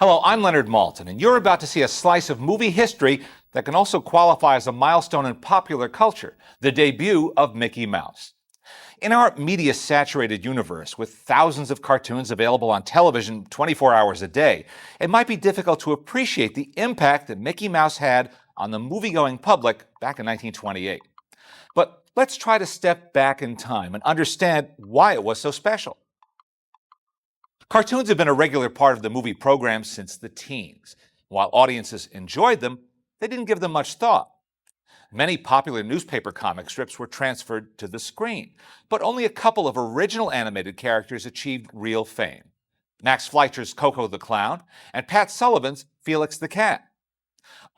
Hello, I'm Leonard Maltin, and you're about to see a slice of movie history that can also qualify as a milestone in popular culture, the debut of Mickey Mouse. In our media-saturated universe, with thousands of cartoons available on television 24 hours a day, it might be difficult to appreciate the impact that Mickey Mouse had on the movie-going public back in 1928. But let's try to step back in time and understand why it was so special. Cartoons have been a regular part of the movie program since the teens. While audiences enjoyed them, they didn't give them much thought. Many popular newspaper comic strips were transferred to the screen, but only a couple of original animated characters achieved real fame: Max Fleischer's Coco the Clown and Pat Sullivan's Felix the Cat.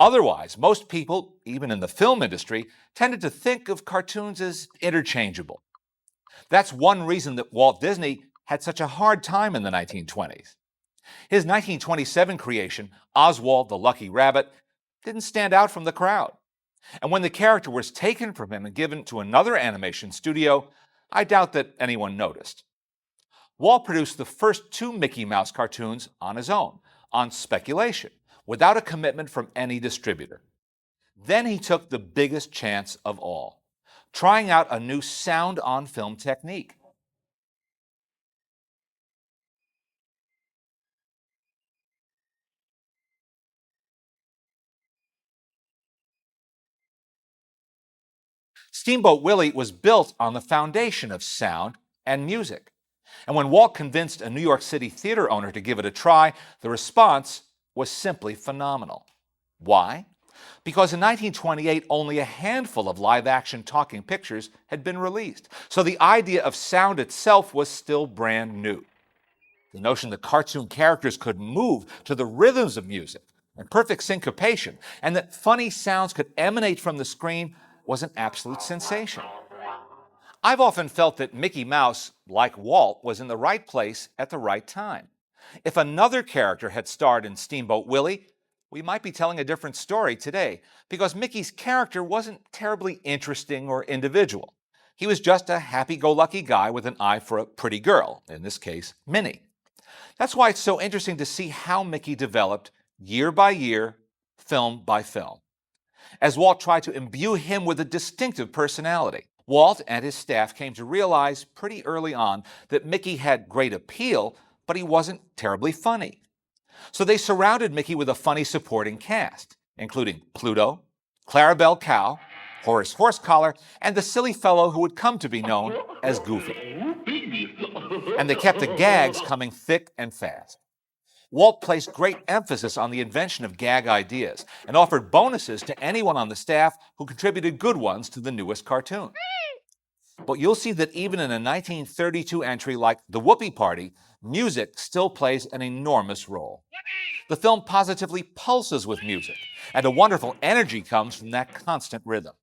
Otherwise, most people, even in the film industry, tended to think of cartoons as interchangeable. That's one reason that Walt Disney had such a hard time in the 1920s. His 1927 creation, Oswald the Lucky Rabbit, didn't stand out from the crowd. And when the character was taken from him and given to another animation studio, I doubt that anyone noticed. Walt produced the first two Mickey Mouse cartoons on his own, on speculation, without a commitment from any distributor. Then he took the biggest chance of all, trying out a new sound-on-film technique. Steamboat Willie was built on the foundation of sound and music. And when Walt convinced a New York City theater owner to give it a try, the response was simply phenomenal. Why? Because in 1928, only a handful of live-action talking pictures had been released. So the idea of sound itself was still brand new. The notion that cartoon characters could move to the rhythms of music and perfect syncopation, and that funny sounds could emanate from the screen, was an absolute sensation. I've often felt that Mickey Mouse, like Walt, was in the right place at the right time. If another character had starred in Steamboat Willie, we might be telling a different story today, because Mickey's character wasn't terribly interesting or individual. He was just a happy-go-lucky guy with an eye for a pretty girl, in this case, Minnie. That's why it's so interesting to see how Mickey developed year by year, film by film, as Walt tried to imbue him with a distinctive personality. Walt and his staff came to realize pretty early on that Mickey had great appeal, but he wasn't terribly funny. So they surrounded Mickey with a funny supporting cast, including Pluto, Clarabelle Cow, Horace Horsecollar, and the silly fellow who would come to be known as Goofy. And they kept the gags coming thick and fast. Walt placed great emphasis on the invention of gag ideas and offered bonuses to anyone on the staff who contributed good ones to the newest cartoon. But you'll see that even in a 1932 entry like The Whoopee Party, music still plays an enormous role. The film positively pulses with music, and a wonderful energy comes from that constant rhythm.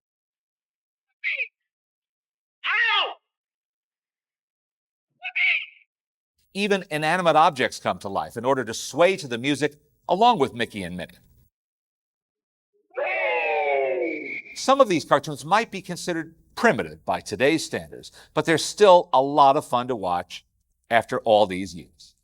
Even inanimate objects come to life in order to sway to the music along with Mickey and Minnie. Some of these cartoons might be considered primitive by today's standards, but they're still a lot of fun to watch after all these years.